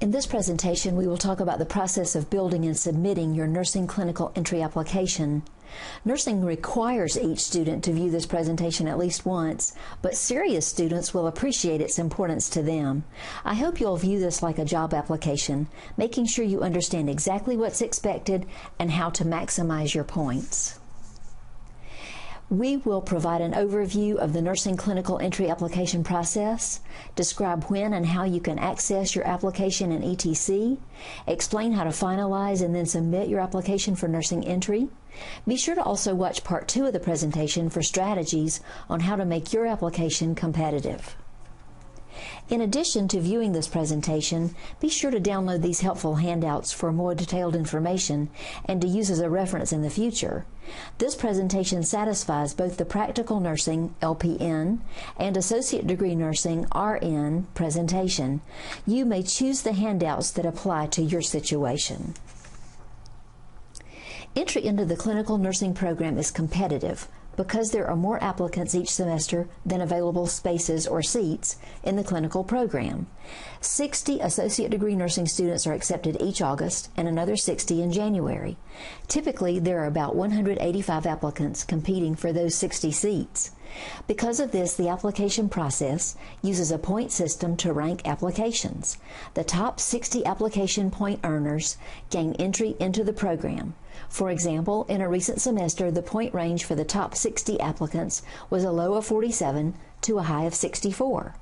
In this presentation, we will talk about the process of building and submitting your nursing clinical entry application. Nursing requires each student to view this presentation at least once, but serious students will appreciate its importance to them. I hope you'll view this like a job application, making sure you understand exactly what's expected and how to maximize your points. We will provide an overview of the nursing clinical entry application process, describe when and how you can access your application in ETC, explain how to finalize and then submit your application for nursing entry. Be sure to also watch part 2 of the presentation for strategies on how to make your application competitive. In addition to viewing this presentation, be sure to download these helpful handouts for more detailed information and to use as a reference in the future. This presentation satisfies both the practical nursing LPN and associate degree nursing RN presentation. You may choose the handouts that apply to your situation. Entry into the clinical nursing program is competitive because there are more applicants each semester than available spaces or seats in the clinical program. 60 associate degree nursing students are accepted each August and another 60 in January. Typically, there are about 185 applicants competing for those 60 seats. Because of this, the application process uses a point system to rank applications. The top 60 application point earners gain entry into the program. For example, in a recent semester, the point range for the top 60 applicants was a low of 47 to a high of 64.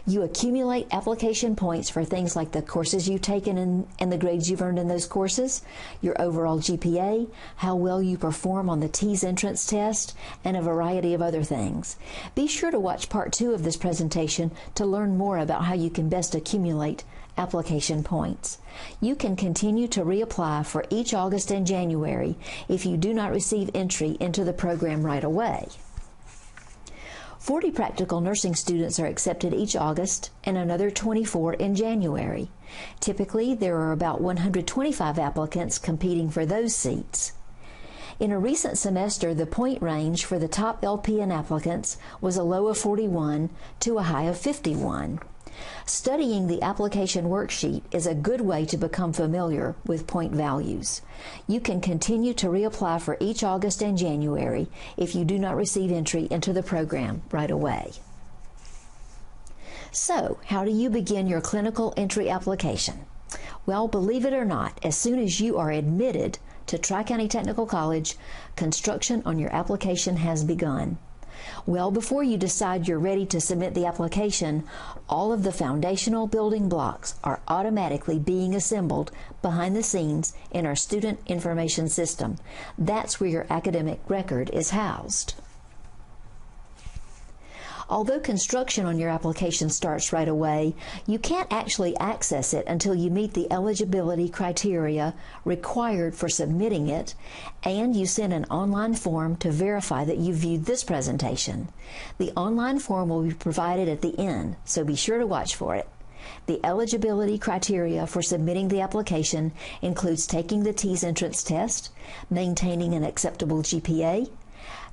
You accumulate application points for things like the courses you've taken and the grades you've earned in those courses, your overall GPA, how well you perform on the TEAS entrance test, and a variety of other things. Be sure to watch part 2 of this presentation to learn more about how you can best accumulate application points. You can continue to reapply for each August and January if you do not receive entry into the program right away. 40 practical nursing students are accepted each August and another 24 in January. Typically, there are about 125 applicants competing for those seats. In a recent semester, the point range for the top LPN applicants was a low of 41 to a high of 51. Studying the application worksheet is a good way to become familiar with point values. You can continue to reapply for each August and January if you do not receive entry into the program right away. So, how do you begin your clinical entry application? Well, believe it or not, as soon as you are admitted to Tri-County Technical College, construction on your application has begun. Well before you decide you're ready to submit the application, all of the foundational building blocks are automatically being assembled behind the scenes in our student information system. That's where your academic record is housed. Although construction on your application starts right away, you can't actually access it until you meet the eligibility criteria required for submitting it, and you send an online form to verify that you viewed this presentation. The online form will be provided at the end, so be sure to watch for it. The eligibility criteria for submitting the application includes taking the TEAS entrance test, maintaining an acceptable GPA,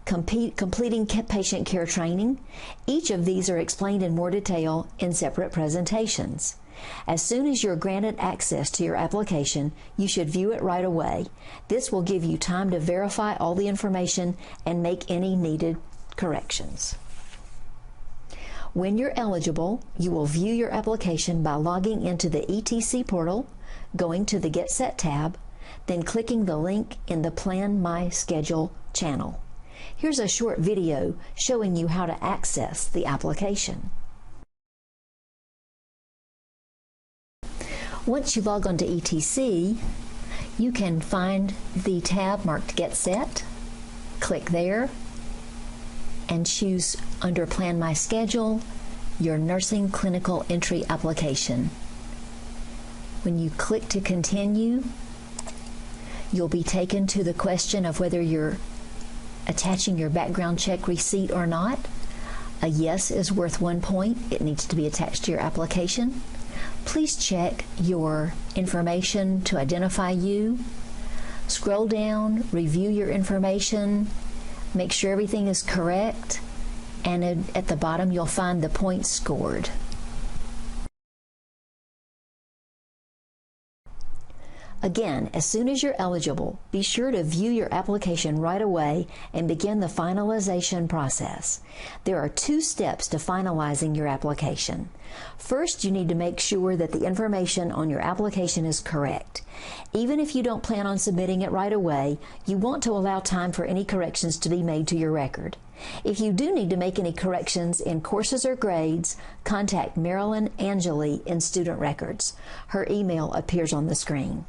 completing patient care training. Each of these are explained in more detail in separate presentations. As soon as you're granted access to your application, you should view it right away. This will give you time to verify all the information and make any needed corrections. When you're eligible, you will view your application by logging into the ETC portal, going to the Get Set tab, then clicking the link in the Plan My Schedule channel. Here's a short video showing you how to access the application. Once you log on to ETC, you can find the tab marked Get Set. Click there and choose under Plan My Schedule your nursing clinical entry application. When you click to continue, you'll be taken to the question of whether you're attaching your background check receipt or not. A yes is worth 1 point. It needs to be attached to your application. Please check your information to identify you. Scroll down, review your information, make sure everything is correct, and at the bottom you'll find the points scored. Again, as soon as you're eligible, be sure to view your application right away and begin the finalization process. There are 2 steps to finalizing your application. First, you need to make sure that the information on your application is correct. Even if you don't plan on submitting it right away, you want to allow time for any corrections to be made to your record. If you do need to make any corrections in courses or grades, contact Marilyn Angeli in Student Records. Her email appears on the screen.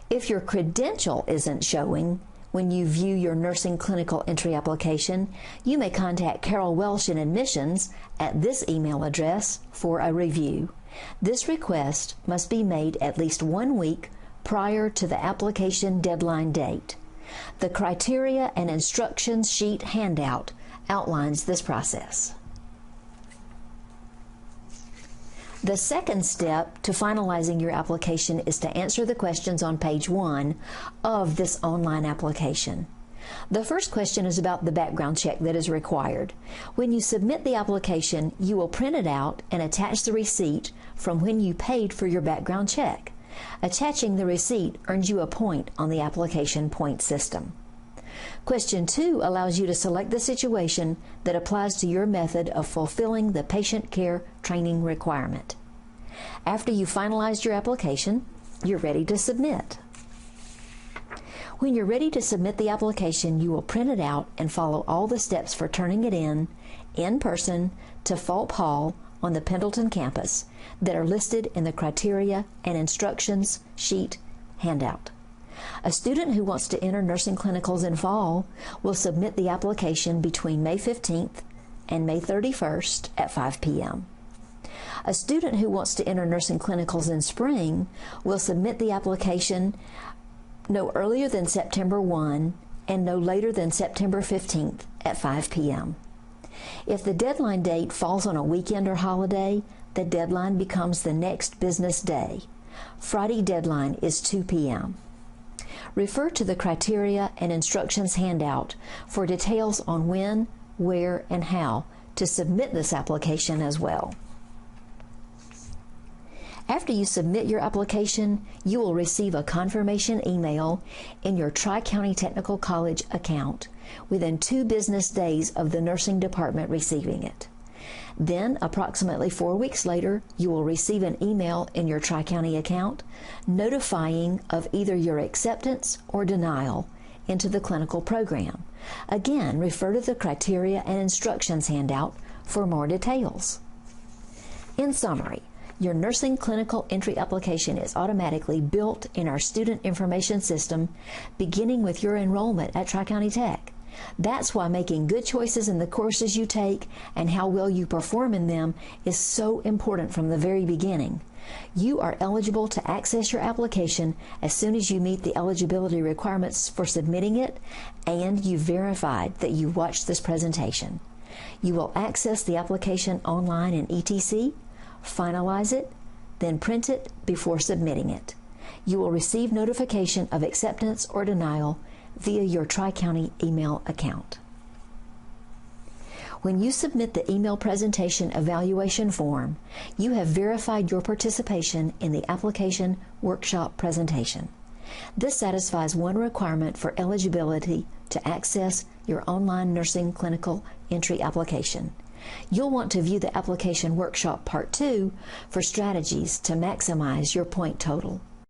If your credential isn't showing when you view your nursing clinical entry application, you may contact Carol Welsh in Admissions at this email address for a review. This request must be made at least 1 week prior to the application deadline date. The criteria and instructions sheet handout outlines this process. The second step to finalizing your application is to answer the questions on page 1 of this online application. The first question is about the background check that is required. When you submit the application, you will print it out and attach the receipt from when you paid for your background check. Attaching the receipt earns you a point on the application point system. Question 2 allows you to select the situation that applies to your method of fulfilling the patient care training requirement. After you finalized your application, you're ready to submit. When you're ready to submit the application, you will print it out and follow all the steps for turning it in person, to Fulp Hall on the Pendleton campus that are listed in the criteria and instructions sheet handout. A student who wants to enter nursing clinicals in fall will submit the application between May 15th and May 31st at 5 p.m. A student who wants to enter nursing clinicals in spring will submit the application no earlier than September 1 and no later than September 15th at 5 p.m. If the deadline date falls on a weekend or holiday, the deadline becomes the next business day. Friday deadline is 2 p.m. Refer to the criteria and instructions handout for details on when, where, and how to submit this application as well. After you submit your application, you will receive a confirmation email in your Tri-County Technical College account within 2 business days of the nursing department receiving it. Then, approximately 4 weeks later, you will receive an email in your Tri-County account notifying of either your acceptance or denial into the clinical program. Again, refer to the criteria and instructions handout for more details. In summary, your nursing clinical entry application is automatically built in our student information system, beginning with your enrollment at Tri-County Tech. That's why making good choices in the courses you take and how well you perform in them is so important from the very beginning. You are eligible to access your application as soon as you meet the eligibility requirements for submitting it and you verified that you watched this presentation. You will access the application online in ETC, finalize it, then print it before submitting it. You will receive notification of acceptance or denial via your Tri-County email account. When you submit the email presentation evaluation form, you have verified your participation in the application workshop presentation. This satisfies one requirement for eligibility to access your online nursing clinical entry application. You'll want to view the application workshop part 2 for strategies to maximize your point total.